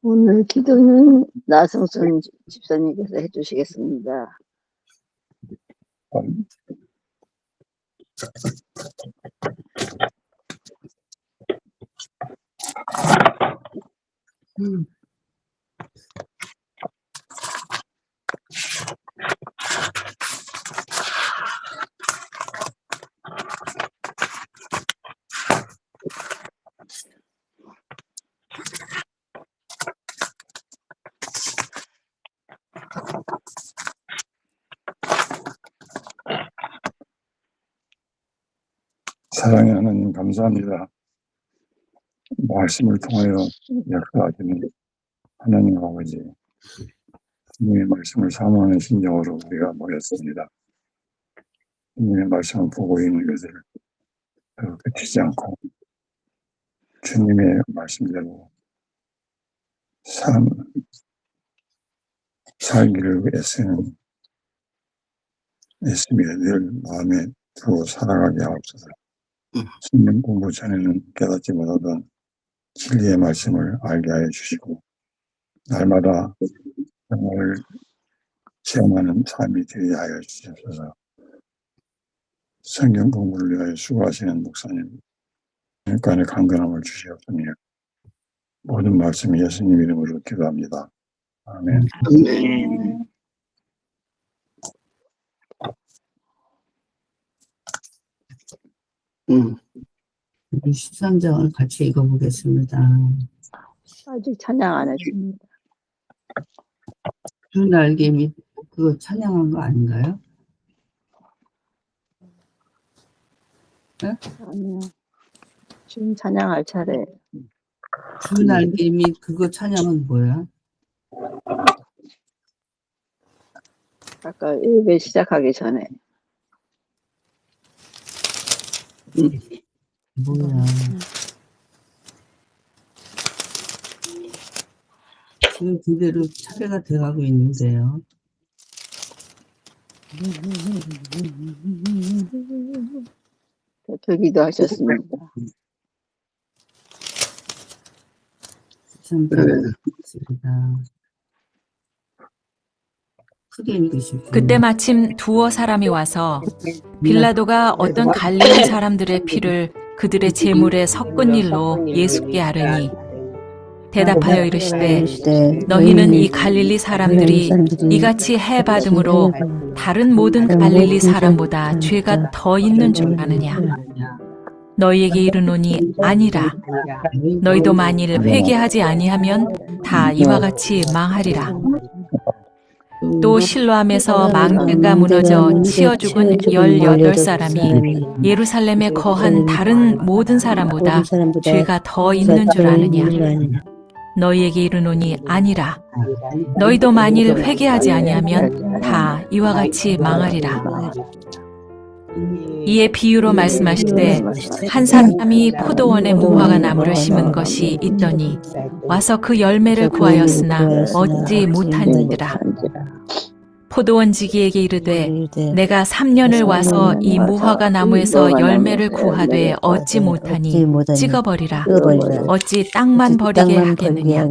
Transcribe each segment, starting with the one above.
오늘 기도는 나성순 집사님께서 해주시겠습니다. 사랑의 하나님 감사합니다. 말씀을 통하여 역사하시는 하나님 아버지, 주님의 말씀을 사모하는 심정으로 우리가 모였습니다. 주님의 말씀을 보고 있는 것을 그치지 않고 주님의 말씀대로 살기를 애쓰며 늘 마음에 두고 살아가게 하옵소서. 성경 공부 전에는 깨닫지 못하던 진리의 말씀을 알게 하여 주시고 날마다 영혼을 체험하는 삶이 되게 하여 주시옵소서. 성경 공부를 위하여 수고하시는 목사님 간의 강건함을 주시옵소서. 모든 말씀 예수님 이름으로 기도합니다. 아멘. 아멘. 우리 13장을 같이 읽어보겠습니다. 아직 찬양 안 했습니다. 주 날개 및 그거 찬양한 거 아닌가요? 네? 아니요. 지금 찬양할 차례. 주 날개 및 그거 찬양은 뭐야? 아까 예배 시작하기 전에. 뭐야? 지금 그대로 차례가 돼가고 있는데요. 대표기도 하셨습니다. 그때 마침 두어 사람이 와서 빌라도가 어떤 갈릴리 사람들의 피를 그들의 제물에 섞은 일로 예수께 아뢰니 대답하여 이르시되 너희는 이 갈릴리 사람들이 이같이 해 받음으로 다른 모든 갈릴리 사람보다 죄가 더 있는 줄 아느냐. 너희에게 이르노니 아니라. 너희도 만일 회개하지 아니하면 다 이와 같이 망하리라. 또 실로암에서 망대가 무너져 치어 죽은 18사람이 예루살렘에 거한 다른 모든 사람보다 죄가 더 있는 줄 아느냐. 너희에게 이르노니 아니라. 너희도 만일 회개하지 아니하면 다 이와 같이 망하리라. 이에 비유로 말씀하시되 한 사람이 포도원에 무화과 나무를 심은 것이 있더니 와서 그 열매를 구하였으나 얻지 못한지라. 포도원지기에게 이르되 내가 3년을 와서 이 무화과 나무에서 열매를 구하되 얻지 못하니 찍어버리라. 어찌 땅만 버리게 하겠느냐.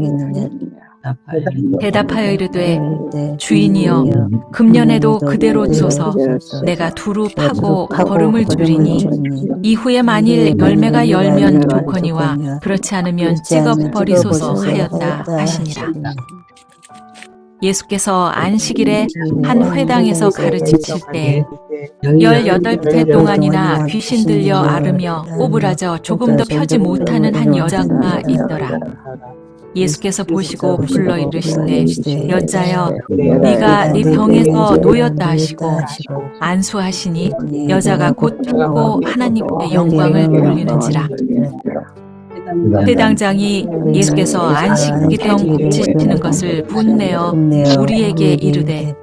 대답하여 이르되 주인이여 금년에도 그대로 두소서 내가 두루 파고 거름을 줄이니 이후에 만일 열매가 열면 좋거니와 그렇지 않으면 찍어 버리소서 하였다 하시니라. 예수께서 안식일에 한 회당에서 가르치실 때 18회 동안이나 귀신 들려 앓으며 오부라져 조금도 펴지 못하는 한 여자가 있더라. 예수께서 보시고 불러 이르시되 여자여 네가 네 병에서 놓였다 하시고 안수하시니 여자가 곧 펴고 하나님께 영광을 돌리는지라. 회당장이 예수께서 안식일에 병 고치시는 것을 분내어 우리에게 이르되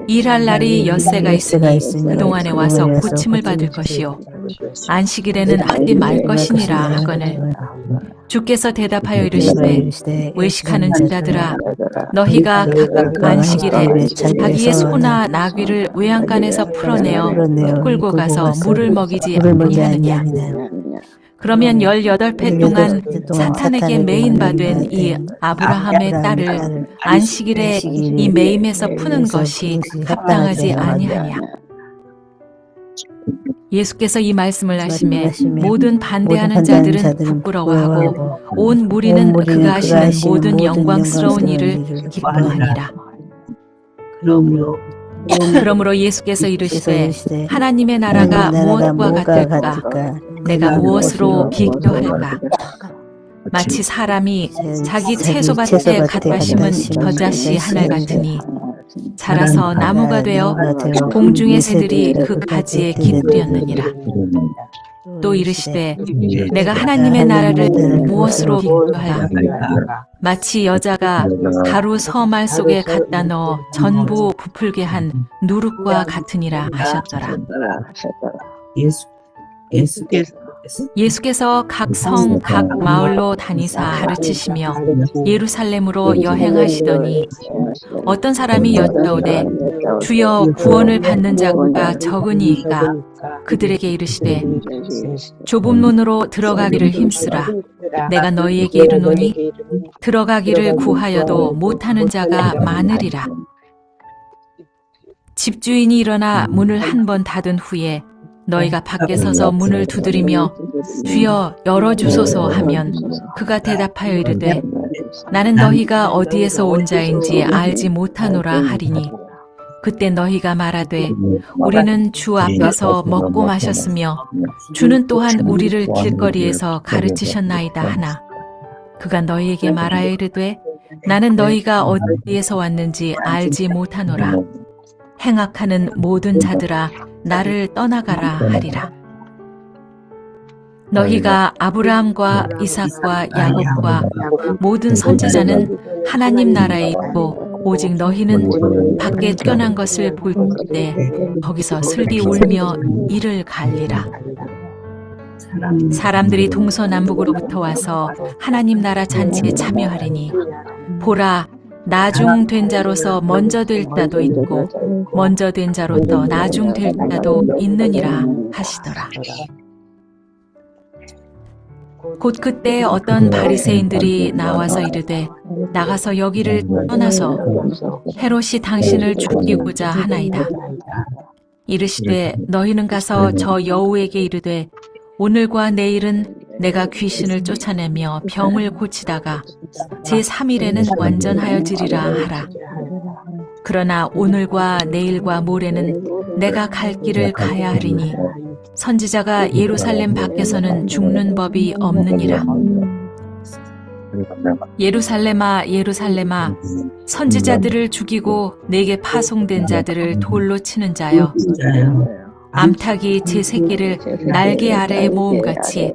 일할 날이 엿새가 있으니 그동안에 와서 고침을 받을 것이요 안식일에는 하지 말 것이니라 하거늘 주께서 대답하여 이르시되 외식하는 자들아 너희가 각각 안식일에 자기의 소나 나귀를 외양간에서 풀어내어 끌고 가서 물을 먹이지 아니하느냐. 그러면 18회 동안 사탄에게 매인바된 이 아브라함의 딸을 안식일에 이 매임에서 푸는 것이 합당하지 아니하냐. 예수께서 이 말씀을 하시매 모든 반대하는 자들은 부끄러워하고 온 무리는 그가 하시는 모든 영광스러운 일을 기뻐하니라. 그러므로 예수께서 이르시되 하나님의 나라가 무엇과 같을까? 내가 무엇으로 비교할까? 마치 사람이 자기 채소밭에 갓 심은 겨자씨 하나 같으니 자라서 나무가 되어 공중의 새들이 그 가지에 깃들였느니라. 또 이르시되 내가 하나님의 나라를 무엇으로 비교하야? 마치 여자가 가루 서말 속에 갖다 넣어 전부 부풀게 한 누룩과 같으니라 하셨더라. 예수께서 각 성, 각 마을로 다니사 가르치시며 예루살렘으로 여행하시더니 어떤 사람이 여짜오되 주여 구원을 받는 자가 적으니이까 그들에게 이르시되 좁은 문으로 들어가기를 힘쓰라. 내가 너희에게 이르노니 들어가기를 구하여도 못하는 자가 많으리라. 집주인이 일어나 문을 한 번 닫은 후에 너희가 밖에 서서 문을 두드리며 주여 열어주소서 하면 그가 대답하여 이르되 나는 너희가 어디에서 온 자인지 알지 못하노라 하리니 그때 너희가 말하되 우리는 주 앞에서 먹고 마셨으며 주는 또한 우리를 길거리에서 가르치셨나이다 하나 그가 너희에게 말하여 이르되 나는 너희가 어디에서 왔는지 알지 못하노라. 행악하는 모든 자들아 나를 떠나가라 하리라. 너희가 아브라함과 이삭과 야곱과 모든 선지자는 하나님 나라에 있고 오직 너희는 밖에 쫓겨난 것을 볼 때 거기서 슬비 울며 이를 갈리라. 사람들이 동서남북으로부터 와서 하나님 나라 잔치에 참여하리니 보라 나중 된 자로서 먼저 될 자도 있고 먼저 된 자로서 나중 될 자도 있느니라 하시더라. 곧 그때 어떤 바리새인들이 나와서 이르되 나가서 여기를 떠나서 헤롯이 당신을 죽이고자 하나이다. 이르시되 너희는 가서 저 여우에게 이르되 오늘과 내일은 내가 귀신을 쫓아내며 병을 고치다가 제3일에는 완전하여지리라 하라. 그러나 오늘과 내일과 모레는 내가 갈 길을 가야 하리니 선지자가 예루살렘 밖에서는 죽는 법이 없느니라. 예루살렘아 예루살렘아 선지자들을 죽이고 내게 파송된 자들을 돌로 치는 자여 암탉이 제 새끼를 날개 아래에 모음같이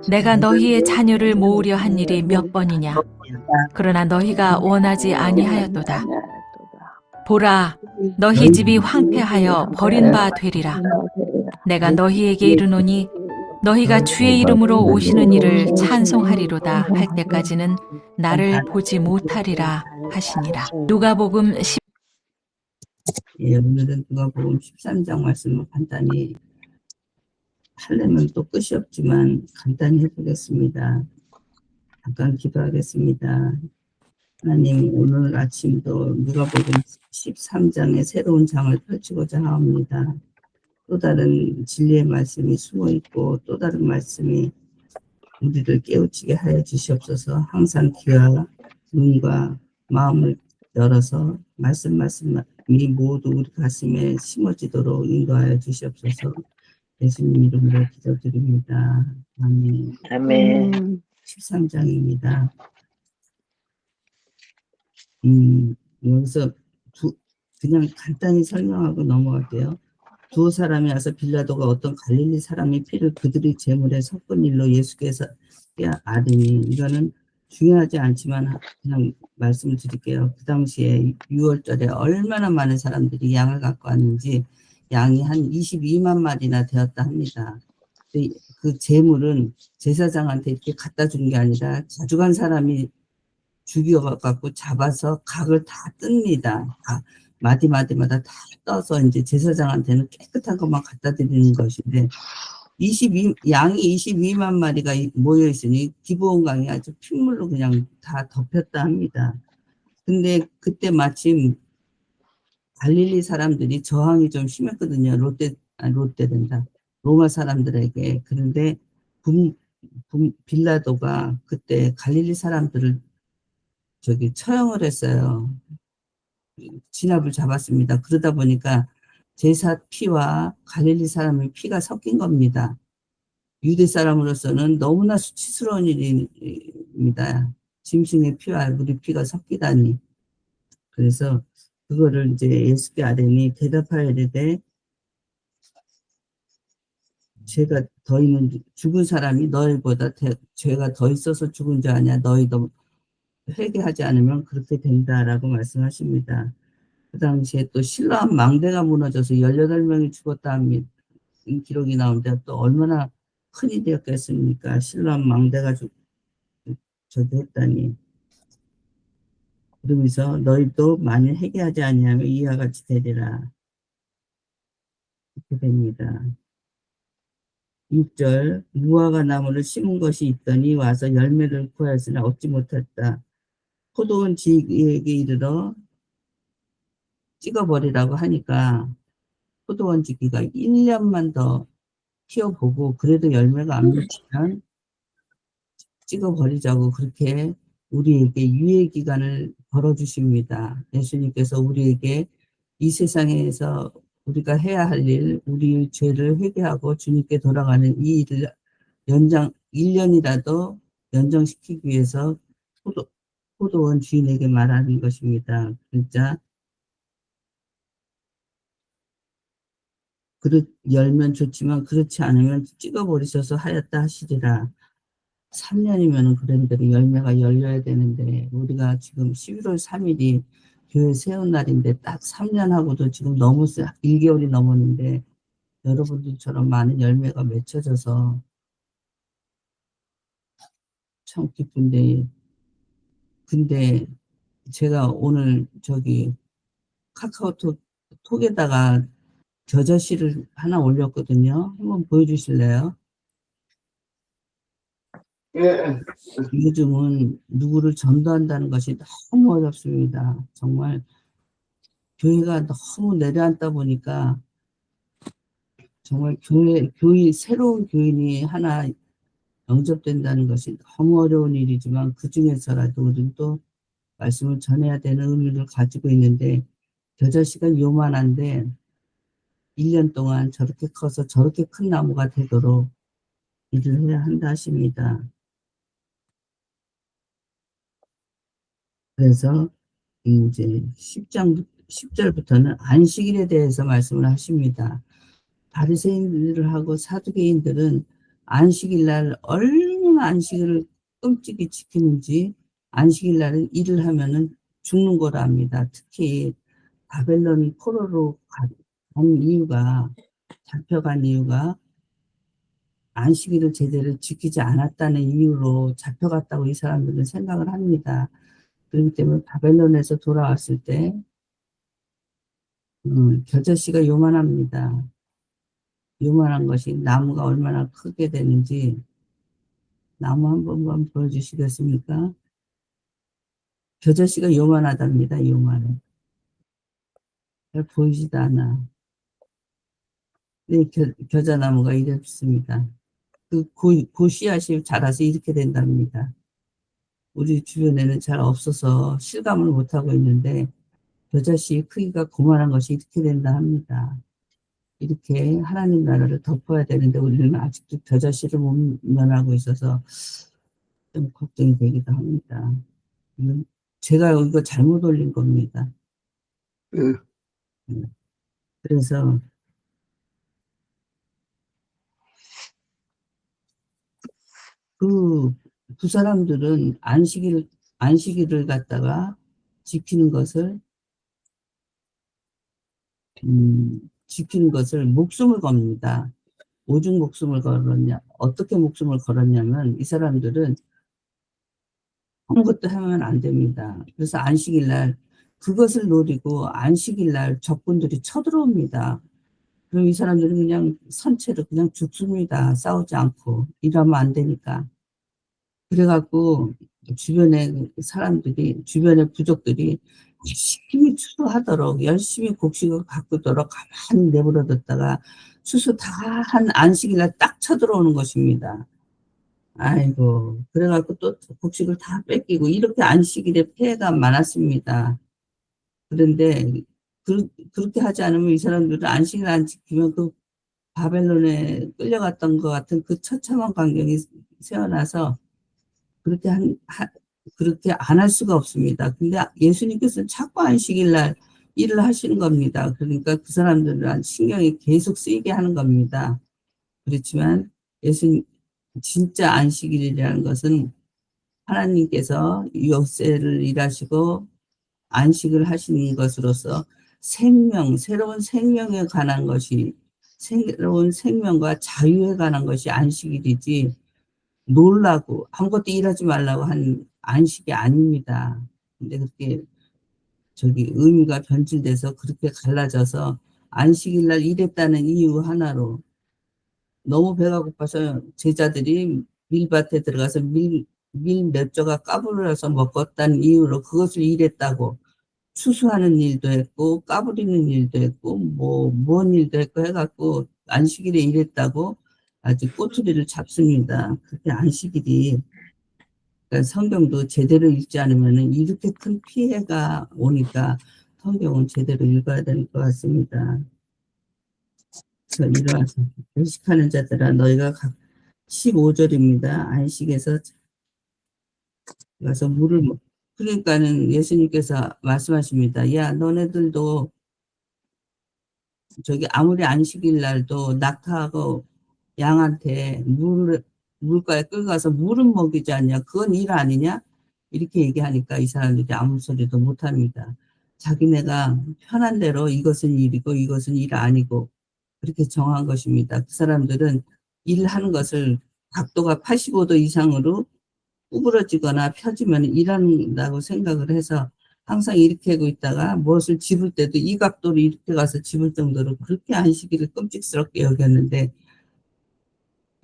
내가 너희의 자녀를 모으려 한 일이 몇 번이냐. 그러나 너희가 원하지 아니하였도다. 보라 너희 집이 황폐하여 버린 바 되리라. 내가 너희에게 이르노니 너희가 주의 이름으로 오시는 이를 찬송하리로다 할 때까지는 나를 보지 못하리라 하시니라. 누가복음 10 예, 오늘은 누가복음 13장 말씀을 간단히 하려면 또 끝이 없지만 간단히 해보겠습니다. 잠깐 기도하겠습니다. 하나님, 오늘 아침도 누가복음 13장의 새로운 장을 펼치고자 합니다. 또 다른 진리의 말씀이 숨어 있고 또 다른 말씀이 우리를 깨우치게 하여 주시옵소서. 항상 귀와 눈과 마음을 열어서 말씀이 모두 우리 가슴에 심어지도록 인도하여 주시옵소서. 예수님 이름으로 기도드립니다. 아멘. 아멘. 13장입니다. 여기서 그냥 간단히 설명하고 넘어갈게요. 두 사람이 와서 빌라도가 어떤 갈릴리 사람의 피를 그들의 제물에 섞은 일로 예수께서 아뢰니, 이거는 중요하지 않지만 그냥 말씀을 드릴게요. 그 당시에 6월절에 얼마나 많은 사람들이 양을 갖고 왔는지 양이 한 22만 마리나 되었다 합니다. 그 제물은 제사장한테 이렇게 갖다 준 게 아니라 가져간 사람이 죽여갖고 잡아서 각을 다 뜹니다. 다 마디마디마다 다 떠서 이제 제사장한테는 깨끗한 것만 갖다 드리는 것인데, 양이 22만 마리가 모여 있으니 기브온 강이 아주 핏물로 그냥 다 덮였다 합니다. 근데 그때 마침 갈릴리 사람들이 저항이 좀 심했거든요. 롯데된다. 로마 사람들에게. 그런데 빌라도가 그때 갈릴리 사람들을 처형을 했어요. 진압을 잡았습니다. 그러다 보니까 제사 피와 갈릴리 사람의 피가 섞인 겁니다. 유대 사람으로서는 너무나 수치스러운 일입니다. 짐승의 피와 우리 피가 섞이다니. 그래서 그거를 이제 예수께 아뢰니 대답하여 이르되, 죄가 더 있는 죽은 사람이 너희보다 죄가 더 있어서 죽은 자 아니야. 너희도 회개하지 않으면 그렇게 된다라고 말씀하십니다. 그 당시에 또 실로암 망대가 무너져서 18명이 죽었다 합니다. 기록이 나오는데 또 얼마나 큰일이 되었겠습니까? 실로암 망대가 저도 했다니. 그러면서 너희도 만일 회개하지 아니하면 이와 같이 되리라. 이렇게 됩니다. 6절, 무화과 나무를 심은 것이 있더니 와서 열매를 구하였으나 얻지 못했다. 포도원 지기에게 이르러 찍어버리라고 하니까 포도원 지기가 1년만 더 키워보고 그래도 열매가 안 맺히면 찍어버리자고 그렇게 우리에게 유예기간을 벌어주십니다. 예수님께서 우리에게 이 세상에서 우리가 해야 할 일, 우리의 죄를 회개하고 주님께 돌아가는 이 일을 1년이라도 연장시키기 위해서 포도원 주인에게 말하는 것입니다. 진짜 열면 좋지만 그렇지 않으면 찍어버리셔서 하였다 하시리라. 3년이면 그런대로 열매가 열려야 되는데, 우리가 지금 11월 3일이 교회 세운 날인데 딱 3년하고도 지금 1개월이 넘었는데 여러분들처럼 많은 열매가 맺혀져서 참 기쁜데, 근데 제가 오늘 카카오톡에다가 겨자씨를 하나 올렸거든요. 한번 보여주실래요? 요즘은 누구를 전도한다는 것이 너무 어렵습니다. 정말 교회가 너무 내려앉다 보니까 정말 새로운 교인이 하나 영접된다는 것이 너무 어려운 일이지만 그 중에서라도 우리는 또 말씀을 전해야 되는 의미를 가지고 있는데, 겨자씨가 요만한데 1년 동안 저렇게 커서 저렇게 큰 나무가 되도록 일을 해야 한다 하십니다. 그래서 이제 10절부터는 안식일에 대해서 말씀을 하십니다. 바리새인들하고 사두개인들은 안식일 날 얼마나 안식일을 끔찍이 지키는지, 안식일 날은 일을 하면은 죽는 거라 합니다. 특히 바벨론 포로로 잡혀간 이유가 안식일을 제대로 지키지 않았다는 이유로 잡혀갔다고 이 사람들은 생각을 합니다. 그렇기 때문에 바벨론에서 돌아왔을 때 겨자씨가 요만합니다. 요만한 것이 나무가 얼마나 크게 되는지 나무 한 번만 보여주시겠습니까? 겨자씨가 요만하답니다. 요만해. 잘 보이지도 않아. 네, 겨자나무가 이렇습니다. 그 씨앗이 자라서 이렇게 된답니다. 우리 주변에는 잘 없어서 실감을 못하고 있는데 겨자씨 크기가 그만한 것이 이렇게 된다 합니다. 이렇게 하나님 나라를 덮어야 되는데 우리는 아직도 겨자씨를 못 면하고 있어서 좀 걱정이 되기도 합니다. 제가 이거 잘못 올린 겁니다. 그래서 두 사람들은 안식일을 갖다가 지키는 것을 목숨을 겁니다. 오죽 목숨을 걸었냐, 어떻게 목숨을 걸었냐면 이 사람들은 아무것도 하면 안 됩니다. 그래서 안식일날 그것을 노리고 안식일날 적군들이 쳐들어옵니다. 그럼 이 사람들은 그냥 선체로 그냥 죽습니다. 싸우지 않고. 일하면 안 되니까. 그래갖고 주변의 부족들이 열심히 추수하도록 열심히 곡식을 가꾸도록 가만히 내버려뒀다가 추수 다 한 안식일날 딱 쳐들어오는 것입니다. 아이고, 그래갖고 또 곡식을 다 뺏기고 이렇게 안식일에 피해가 많았습니다. 그런데 그렇게 하지 않으면 이 사람들은 안식일 안 지키면 그 바벨론에 끌려갔던 것 같은 그 처참한 광경이 새어나서 그렇게 안 할 수가 없습니다. 근데 예수님께서는 자꾸 안식일 날 일을 하시는 겁니다. 그러니까 그 사람들은 신경이 계속 쓰이게 하는 겁니다. 그렇지만 예수님 진짜 안식일이라는 것은 하나님께서 엿새를 일하시고 안식을 하시는 것으로서 새로운 생명에 관한 것이, 새로운 생명과 자유에 관한 것이 안식일이지 놀라고 아무것도 일하지 말라고 한 안식이 아닙니다. 근데 그렇게 의미가 변질돼서 그렇게 갈라져서 안식일날 일했다는 이유 하나로 너무 배가 고파서 제자들이 밀밭에 들어가서 밀 몇 조각 까불어서 먹었다는 이유로 그것을 일했다고 추수하는 일도 했고 까부리는 일도 했고 뭔 일도 했고 해갖고 안식일에 일했다고 아주 꼬투리를 잡습니다. 그렇게 안식일이, 그러니까 성경도 제대로 읽지 않으면 이렇게 큰 피해가 오니까 성경은 제대로 읽어야 될 것 같습니다. 그래서 일어나서 외식하는 자들아 너희가 15절입니다. 안식에서 가서 물을 그러니까는 예수님께서 말씀하십니다. 야, 너네들도 아무리 안식일 날도 낙타하고 양한테 물가에 끌고 가서 물은 먹이지 않냐? 그건 일 아니냐? 이렇게 얘기하니까 이 사람들이 아무 소리도 못 합니다. 자기네가 편한 대로 이것은 일이고 이것은 일 아니고 그렇게 정한 것입니다. 그 사람들은 일하는 것을 각도가 85도 이상으로 구부러지거나 펴지면 일한다고 생각을 해서 항상 이렇게 하고 있다가 무엇을 집을 때도 이 각도로 이렇게 가서 집을 정도로 그렇게 안식일을 끔찍스럽게 여겼는데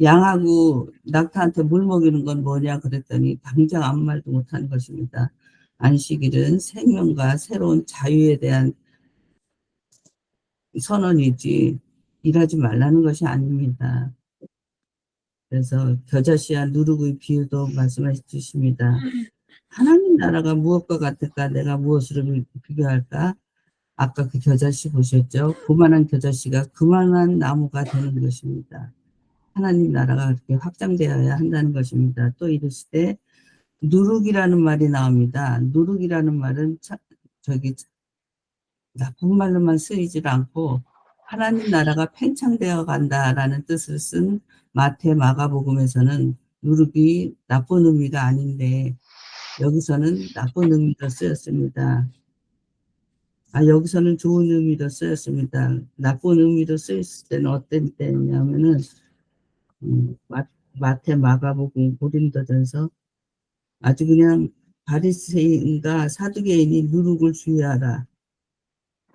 양하고 낙타한테 물 먹이는 건 뭐냐 그랬더니 당장 아무 말도 못하는 것입니다. 안식일은 생명과 새로운 자유에 대한 선언이지 일하지 말라는 것이 아닙니다. 그래서 겨자씨와 누룩의 비유도 말씀해 주십니다. 하나님 나라가 무엇과 같을까? 내가 무엇으로 비교할까? 아까 그 겨자씨 보셨죠? 그만한 겨자씨가 그만한 나무가 되는 것입니다. 하나님 나라가 그렇게 확장되어야 한다는 것입니다. 또 이르시되 누룩이라는 말이 나옵니다. 누룩이라는 말은 나쁜 말로만 쓰이질 않고 하나님 나라가 팽창되어 간다라는 뜻을 쓴 마태 마가복음에서는 누룩이 나쁜 의미가 아닌데 여기서는 나쁜 의미로 쓰였습니다. 여기서는 좋은 의미로 쓰였습니다. 나쁜 의미로 쓰였을 때는 어떤 때냐면은 마태 마가복음 고린도전서 아주 그냥 바리새인과 사두개인이 누룩을 주의하라.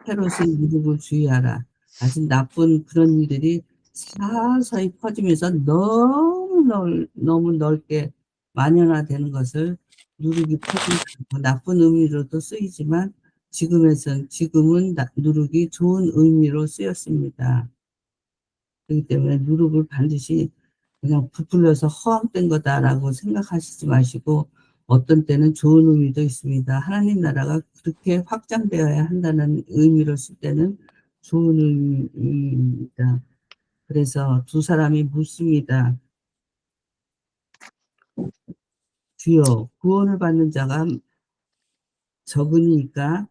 헤롯의 누룩을 주의하라. 아주 나쁜 그런 일들이 서서히 퍼지면서 너무 넓게 만연화되는 것을 누룩이 퍼진다. 나쁜 의미로도 쓰이지만 지금은 누룩이 좋은 의미로 쓰였습니다. 그렇기 때문에 누룩을 반드시 그냥 부풀려서 허황된 거다라고 생각하시지 마시고 어떤 때는 좋은 의미도 있습니다. 하나님 나라가 그렇게 확장되어야 한다는 의미로 쓸 때는 좋은 의미입니다. 그래서 두 사람이 묻습니다. 주여, 구원을 받는 자가 적으니까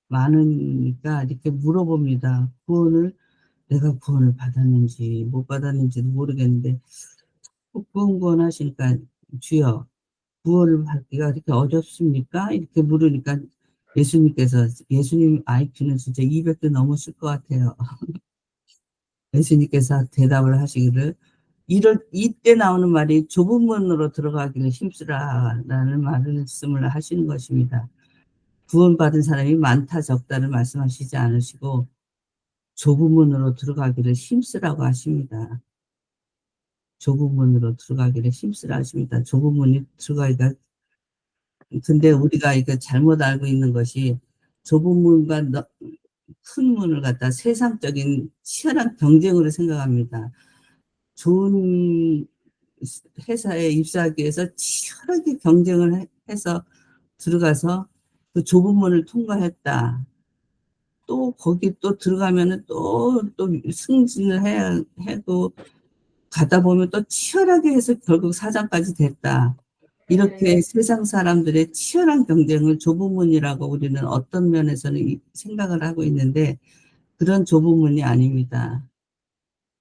많으니까 이렇게 물어봅니다. 내가 구원을 받았는지 못 받았는지도 모르겠는데 구원 하시니까 주여, 구원을 받기가 그렇게 어렵습니까? 이렇게 물으니까 예수님 IQ는 진짜 200도 넘으실 것 같아요. 예수님께서 대답을 하시기를 이때 나오는 말이 좁은 문으로 들어가기를 힘쓰라라는 말씀을 하시는 것입니다. 구원받은 사람이 많다 적다를 말씀하시지 않으시고 좁은 문으로 들어가기를 힘쓰라고 하십니다. 좁은 문으로 들어가기를 힘쓰라 하십니다. 좁은 문이 들어가기가 근데 우리가 이거 잘못 알고 있는 것이 좁은 문과 큰 문을 갖다 세상적인 치열한 경쟁으로 생각합니다. 좋은 회사에 입사하기 위해서 치열하게 경쟁을 해서 들어가서 그 좁은 문을 통과했다. 또 거기 또 들어가면은 또 승진을 해야 하고 가다 보면 또 치열하게 해서 결국 사장까지 됐다. 이렇게 세상 사람들의 치열한 경쟁을 좁은 문이라고 우리는 어떤 면에서는 생각을 하고 있는데 그런 좁은 문이 아닙니다.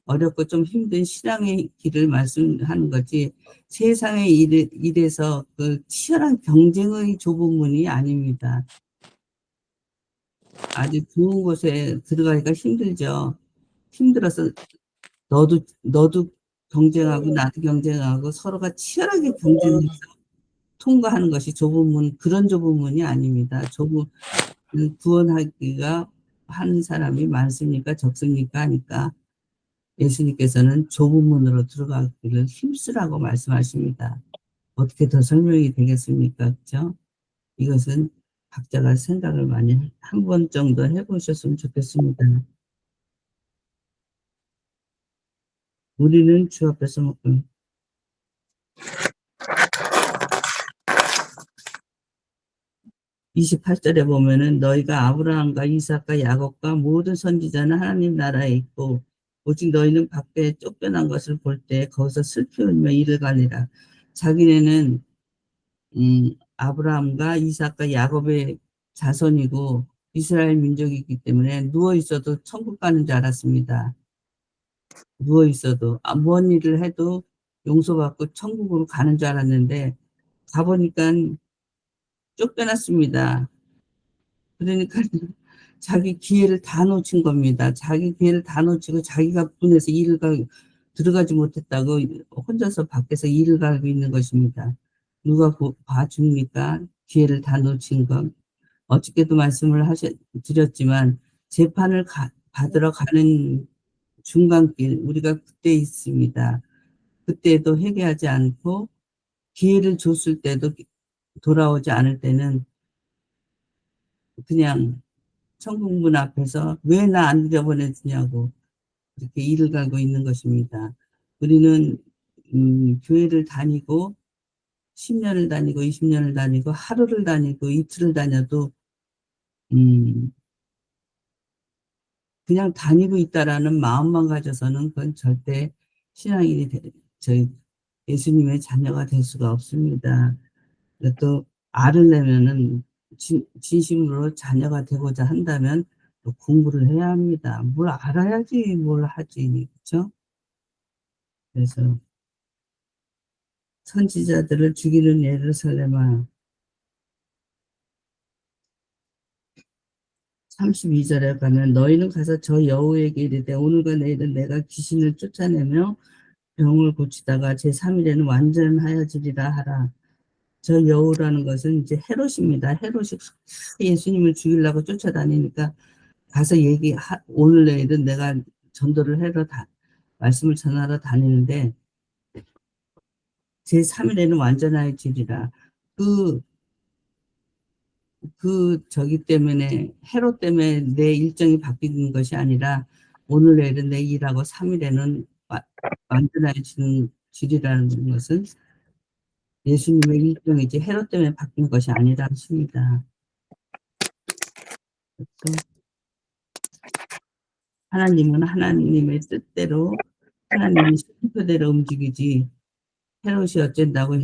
어렵고 좀 힘든 신앙의 길을 말씀하는 거지 세상의 일에서 그 치열한 경쟁의 좁은 문이 아닙니다. 아주 좋은 곳에 들어가기가 힘들죠. 힘들어서 너도 경쟁하고 나도 경쟁하고 서로가 치열하게 경쟁해서 통과하는 것이 좁은 문, 그런 좁은 문이 아닙니다. 구원하기가 하는 사람이 많습니까? 적습니까? 하니까 예수님께서는 좁은 문으로 들어가기를 힘쓰라고 말씀하십니다. 어떻게 더 설명이 되겠습니까? 그렇죠? 이것은 각자가 생각을 많이 한 번 정도 해보셨으면 좋겠습니다. 우리는 주 앞에서 28절에 보면은 너희가 아브라함과 이삭과 야곱과 모든 선지자는 하나님 나라에 있고 오직 너희는 밖에 쫓겨난 것을 볼 때 거기서 슬피 울며 이를 가니라. 자기네는 아브라함과 이삭과 야곱의 자손이고 이스라엘 민족이기 때문에 누워 있어도 천국 가는 줄 알았습니다. 누워 있어도 뭔 일을 해도 용서받고 천국으로 가는 줄 알았는데 가보니까 쫓겨났습니다. 그러니까 자기 기회를 다 놓친 겁니다. 자기 기회를 다 놓치고 자기가 분해서 들어가지 못했다고 혼자서 밖에서 일을 갈고 있는 것입니다. 누가 봐줍니까? 기회를 다 놓친 건. 어저께도 말씀을 드렸지만 재판을 받으러 가는 중간길 우리가 그때 있습니다. 그때도 회개하지 않고 기회를 줬을 때도 돌아오지 않을 때는 그냥 천국문 앞에서 왜 나 안 들여보내주냐고 이렇게 일을 갈고 있는 것입니다. 우리는 교회를 다니고 10년을 다니고 20년을 다니고 하루를 다니고 이틀을 다녀도 그냥 다니고 있다라는 마음만 가져서는 그건 절대 신앙인이 저희 예수님의 자녀가 될 수가 없습니다. 또 알으려면은 진심으로 자녀가 되고자 한다면 또 공부를 해야 합니다. 뭘 알아야지 뭘 하지, 그렇죠? 그래서 선지자들을 죽이는 예루살렘아 32절에 가면 너희는 가서 저 여호에게 이르되 오늘과 내일은 내가 귀신을 쫓아내며 병을 고치다가 제3일에는 완전하여지리라 하라. 저 여우라는 것은 이제 헤롯입니다. 헤롯이 예수님을 죽이려고 쫓아다니니까 가서 오늘 내일은 내가 전도를 말씀을 전하러 다니는데 제3일에는 완전하여지리라. 저기 때문에, 헤롯 때문에 내 일정이 바뀌는 것이 아니라, 오늘 내일은 내 일하고 3일에는 완전하여지리라는 것은 예수님의 일정이지 헤롯 때문에 바뀐 것이 아니라 하십니다. 하나님은 하나님의 뜻대로, 하나님의 심표대로 움직이지, 헤롯이 어쩐다고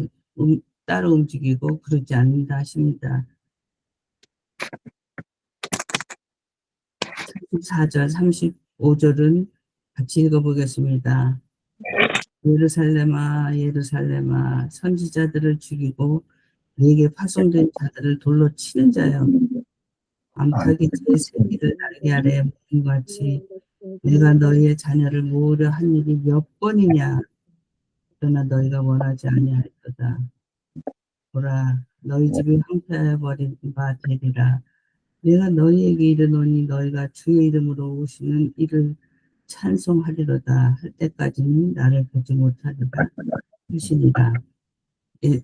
따로 움직이고 그러지 않는다 하십니다. 34절, 35절은 같이 읽어보겠습니다. 예루살렘아, 예루살렘아, 선지자들을 죽이고 네게 파송된 자들을 돌로 치는 자여, 암탉이 제 새끼를 날개 아래 묶은 같이 내가 너희의 자녀를 모으려 한 일이 몇 번이냐. 그러나 너희가 원하지 아니하였도다. 보라, 너희 집이 황폐하여 버린 바 되리라. 내가 너희에게 이르노니 너희가 주의 이름으로 오시는 이를 찬송하리로다 할 때까지는 나를 보지 못하리라 하시니라. 예,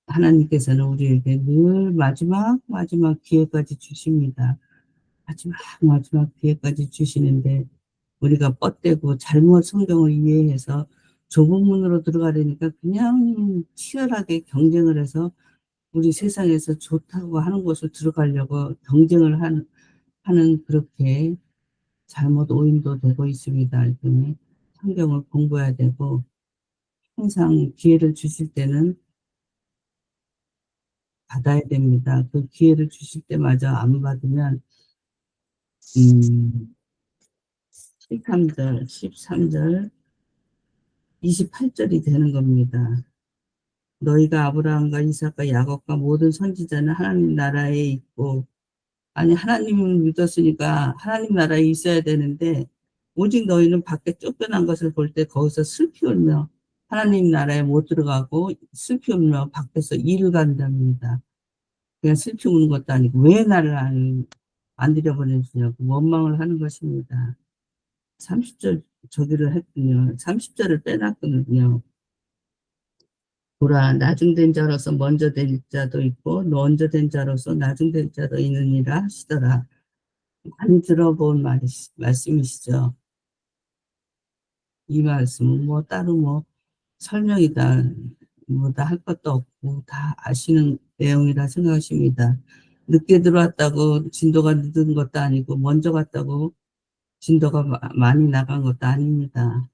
하나님께서는 우리에게 늘 마지막 기회까지 주십니다. 마지막 기회까지 주시는데 우리가 뻗대고 잘못 성경을 이해해서 좁은 문으로 들어가려니까 그냥 치열하게 경쟁을 해서 우리 세상에서 좋다고 하는 곳을 들어가려고 경쟁을 하는 그렇게 잘못 오인도 되고 있습니다. 때문에 성경을 공부해야 되고 항상 기회를 주실 때는 받아야 됩니다. 그 기회를 주실 때마저 안 받으면 13절, 28절이 되는 겁니다. 너희가 아브라함과 이삭과 야곱과 모든 선지자는 하나님 나라에 있고, 아니 하나님을 믿었으니까 하나님 나라에 있어야 되는데 오직 너희는 밖에 쫓겨난 것을 볼 때 거기서 슬피 울며 하나님 나라에 못 들어가고 슬피 울며 밖에서 일을 간답니다. 그냥 슬피 우는 것도 아니고 왜 나를 안 들여보내주냐고 원망을 하는 것입니다. 30절 저기를 했군요. 30절을 빼놨거든요. 보라, 나중된 자로서 먼저 된 자도 있고 먼저 된 자로서 나중된 자도 있느니라 하시더라. 많이 들어본 말씀이시죠. 이 말씀은 따로 설명이다 다 할 것도 없고 다 아시는 내용이라 생각하십니다. 늦게 들어왔다고 진도가 늦은 것도 아니고 먼저 갔다고 진도가 많이 나간 것도 아닙니다.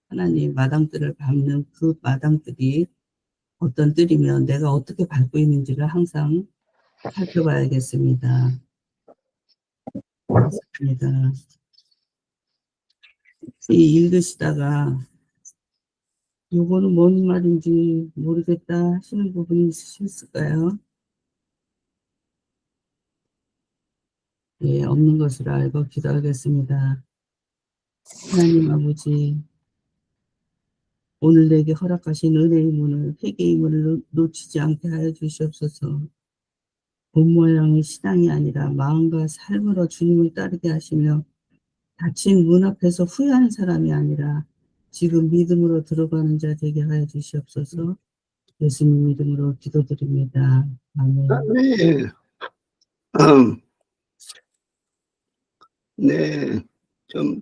하나님 마당들을 밟는 그 마당들이 어떤 뜰이면 내가 어떻게 밟고 있는지를 항상 살펴봐야겠습니다. 그렇습니다. 읽으시다가 요거는 뭔 말인지 모르겠다 하시는 부분이 있으실까요? 예, 없는 것으로 알고 기도하겠습니다. 하나님 아버지, 오늘 내게 허락하신 은혜의 문을, 회개의 문을 놓치지 않게 하여 주시옵소서. 본 모양의 신앙이 아니라 마음과 삶으로 주님을 따르게 하시며 닫힌 문 앞에서 후회하는 사람이 아니라 지금 믿음으로 들어가는 자 되게 하여 주시옵소서. 예수님 이름으로 기도드립니다. 아멘. 네. 네. 좀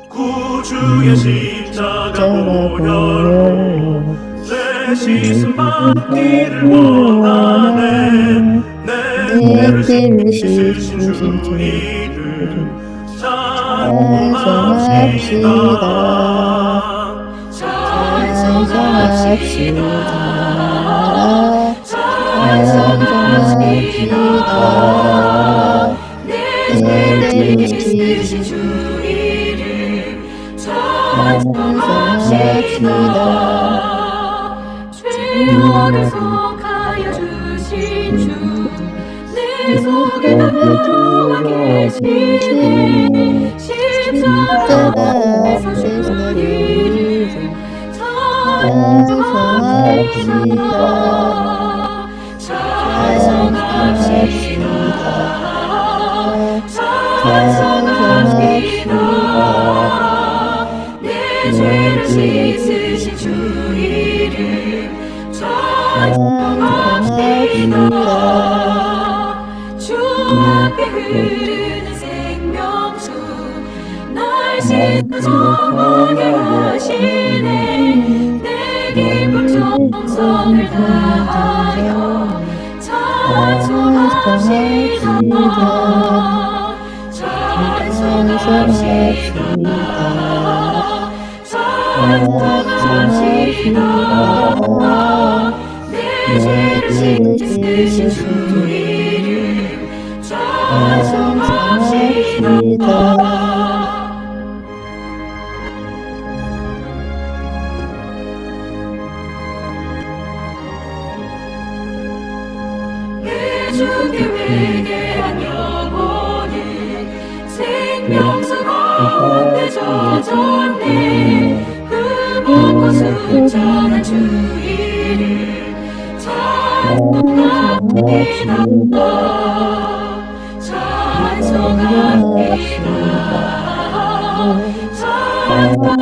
구주의 십자가 보혈로 내 시선 받기를 원하네. 내 죄를 씻으신 주 이름 찬송합시다. 찬송합시다. 찬송합시다. 내 죄를 씻으신 주 찬송합시다. 죄악을 속하여 주신 주, 내 속에 남아 계시네. 십자가에서 주신 이름 찬송합시다. 찬송합시다. 찬송합시다. 내 죄를 씻으신 주 이름 찬송합시다. 주 앞에 흐르는 생명수 날 씻어 정하게 하시네. 내 기쁨 정성을 다하여 찬송합시다. 찬송합시다. 찬송합시다. 내 죄를 씻으신 주 이름 찬송합시다. 내 주께 회개한 영혼은 생명수 가운데 젖었네. 그 먹고 순전한 주 이름 찬송합니다. 찬송합니다. 찬송합니다.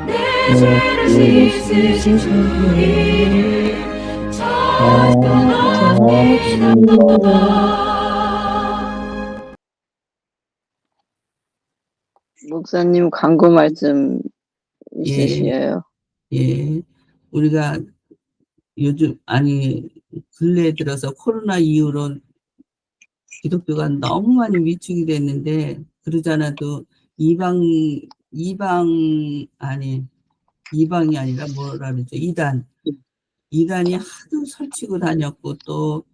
내 죄를 씻으신 주 이름 찬송합니다. 목사님 광고 말씀 있으시에요? 예, 우리가 요즘 근래에 들어서 코로나 이후로 기독교가 너무 많이 위축이 됐는데, 그러잖아도 이방이 아니라 뭐라 그러죠? 이단이 하도 설치고 다녔고, 또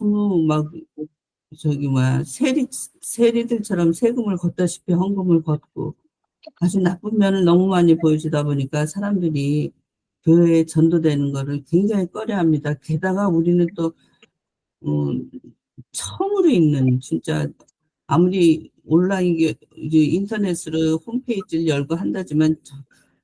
너무 막 세리들처럼 세금을 걷다시피 헌금을 걷고 아주 나쁜 면을 너무 많이 보여주다 보니까 사람들이 교회에 전도되는 거를 굉장히 꺼려합니다. 게다가 우리는 또 처음으로 있는, 진짜 아무리 인터넷으로 홈페이지를 열고 한다지만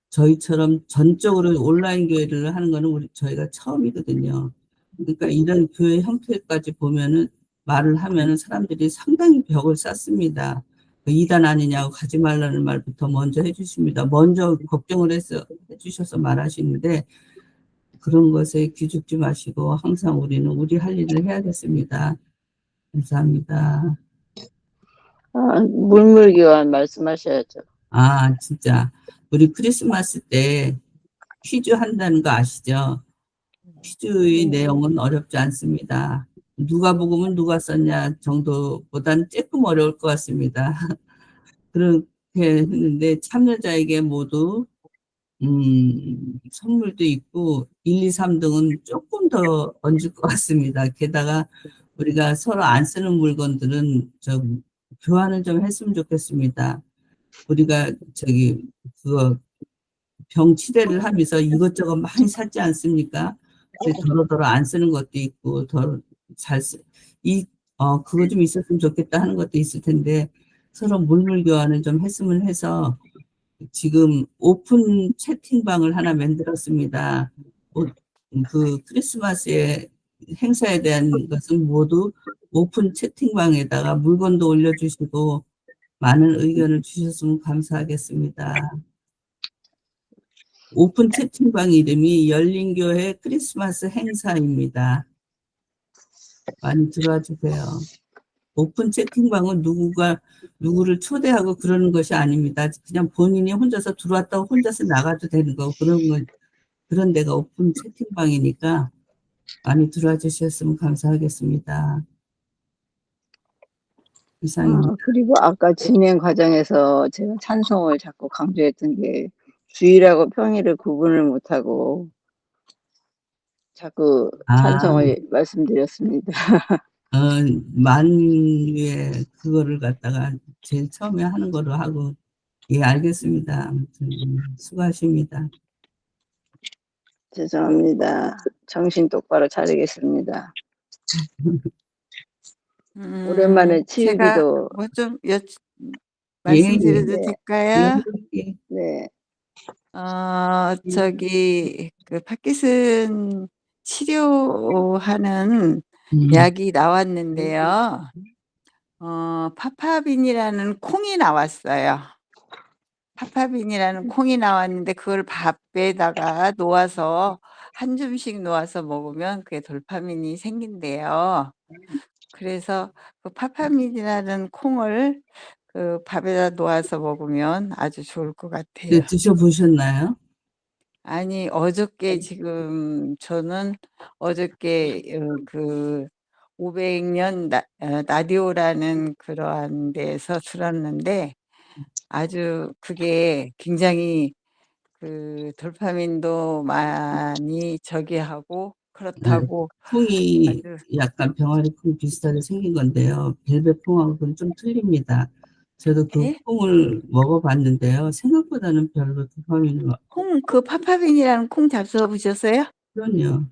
저희처럼 전적으로 온라인 교회를 하는 거는 저희가 처음이거든요. 그러니까 이런 교회 형태까지 보면은 말을 하면은 사람들이 상당히 벽을 쌓습니다. 이단 아니냐고 가지 말라는 말부터 먼저 해주십니다. 먼저 걱정을 해주셔서 말하시는데, 그런 것에 기죽지 마시고 항상 우리는 우리 할 일을 해야겠습니다. 감사합니다. 물물교환 말씀하셔야죠. 진짜 우리 크리스마스 때 퀴즈 한다는 거 아시죠? 퀴즈의 내용은 어렵지 않습니다. 누가복음은 누가 썼냐 정도보다는 조금 어려울 것 같습니다. 그렇게 했는데 참여자에게 모두 선물도 있고 1, 2, 3등은 조금 더 얹을 것 같습니다. 게다가 우리가 서로 안 쓰는 물건들은 좀 교환을 좀 했으면 좋겠습니다. 우리가 병 치료를 하면서 이것저것 많이 샀지 않습니까? 더러더러 안 쓰는 것도 있고 그거 좀 있었으면 좋겠다 하는 것도 있을 텐데, 서로 물물 교환을 좀 했으면 해서 지금 오픈 채팅방을 하나 만들었습니다. 그 크리스마스의 행사에 대한 것은 모두 오픈 채팅방에다가 물건도 올려주시고 많은 의견을 주셨으면 감사하겠습니다. 오픈 채팅방 이름이 열린교회 크리스마스 행사입니다. 많이 들어와 주세요. 오픈 채팅방은 누구를 초대하고 그러는 것이 아닙니다. 그냥 본인이 혼자서 들어왔다고 혼자서 나가도 되는 거, 그런 데가 오픈 채팅방이니까 많이 들어와 주셨으면 감사하겠습니다. 이상입니다. 그리고 아까 진행 과정에서 제가 찬송을 자꾸 강조했던 게 주일하고 평일을 구분을 못하고 자꾸 찬송을 말씀드렸습니다. 만유에 그거를 갖다가 제일 처음에 하는 거로 하고, 예, 알겠습니다. 아무튼 수고하십니다. 죄송합니다. 정신 똑바로 차리겠습니다. 오랜만에 제가 치유기도. 뭐 좀 예, 말씀드려도 네. 될까요? 예. 네. 저기 그 파킨슨 치료하는 음. 약이 나왔는데요. 파파빈이라는 콩이 나왔어요. 파파빈이라는 콩이 나왔는데 그걸 밥에다가 놓아서 한 줌씩 놓아서 먹으면 그게 돌파민이 생긴대요. 그래서 그 파파민이라는 콩을 그 밥에다 놓아서 먹으면 아주 좋을 것 같아요. 드셔보셨나요? 아니 어저께 지금 저는 어저께 그 500년 라디오라는 그러한 데에서 들었는데 아주 그게 굉장히 그 돌파민도 많이 저기하고 그렇다고 콩이 아주 약간 병아리 콩 비슷하게 생긴 건데요. 벨벳 콩하고는 좀 틀립니다. 저도 그 예? 콩을 먹어봤는데요. 생각보다는 별로 도파민이 그 파파빈이라는 콩 잡숴보셨어요? 그럼요.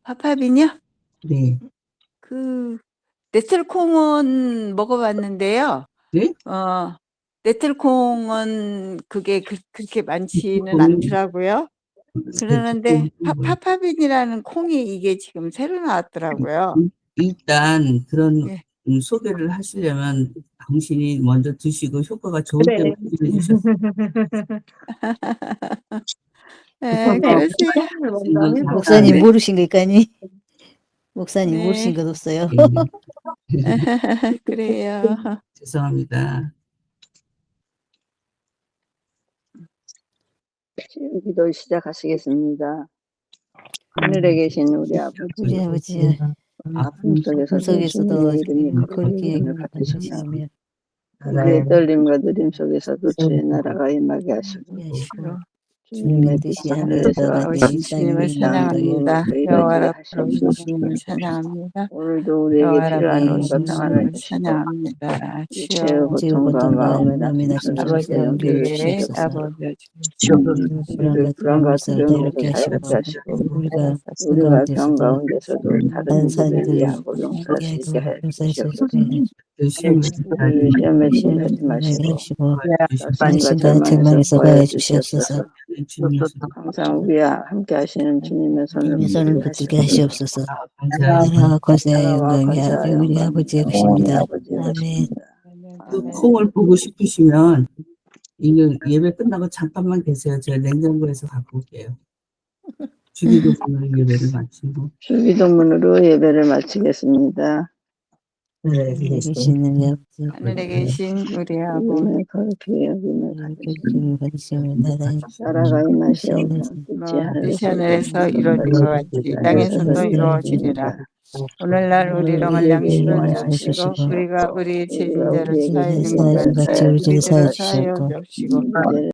파파빈이요? 네. 그 네틀콩은 먹어봤는데요. 네? 네틀콩은 그게 그렇게 많지는 콩, 않더라고요. 그러는데 콩, 파파빈이라는 콩이 이게 지금 새로 나왔더라고요. 일단 그런 예. 소개를 하시려면 당신이 먼저 드시고 효과가 좋을 그래. 때 말씀해 주셨어요. 네, 그러세요. 목사님 네. 모르신 걸까니? 목사님 네. 모르신 것 없어요. 그래요. 죄송합니다. 치유기도 시작하시겠습니다. 하늘에 계신 우리 아버지, 우리 아버지 아픔 속에서 속에서도 주님의 이름이 거룩하게 거룩히 이름을 받으셔서 받으시며 우리의 떨림과 느림 속에서도 주의 나라가 임하게 하시고 하시고 주님의 뜻이 뜻이 하늘에서 하늘에서 같이 주님을 땅에 찬양합니다. 이루어지게 여호와라 하시옵소서. 주님을 찬양합니다. 오늘도 우리에게 여호와라 필요한 네, 힘과 평안을 주님을 주시고 찬양합니다. 육체의 주여 고통과 고통과 마음의 마음의 아픔 아픔 속에서 속에서 용기를 우리를 우리의 주시옵소서. 주시옵소서. 아버지 우리를 우리를 불안과 두려움에서 자유롭게 자유롭게 하시고 하시고 우리가 우리가 병 가운데서도 가운데서도 다른 다른 이들을 사람들을 위하고 용서할 수 있게 해 용서할 수 주시옵소서. 있게 우리를 시험에 들게 하지 마시고 하시고 사심과 신과 절망에서 절망에서 구하여 구하여 주시옵소서. 주시옵소서. 항상 우리와 함께 하시는 주님의 손을 주님의 손을 붙들게 붙들게 하시옵소서. 하시옵소서. 나라와 권세와 나라와 영광이 권세와 우리 영광이 아버지의 영원히 것입니다. 아버지의 아멘. 것입니다. 그 콩을 보고 싶으시면 이거 예배 끝나고 잠깐만 계세요. 제가 냉장고에서 갖고 올게요. 주기도문으로 예배를 마치고. 주기도문으로 예배를 마치겠습니다. 계시는 우리 아버지 하늘에 계신 우리 아버지 이름을 거룩히 여김을 받으시고 받으시옵소서. 나라가 임하시옵고 뜻이 뜻이 하늘에서 하늘에서 이루어진 것 같이 땅에서도 이루어지리라. 오늘날 우리를 양식을 주시고 우리가 우리의 죄인들을 사하여 준 것 같이 우리들을 사하여 주시고 문제를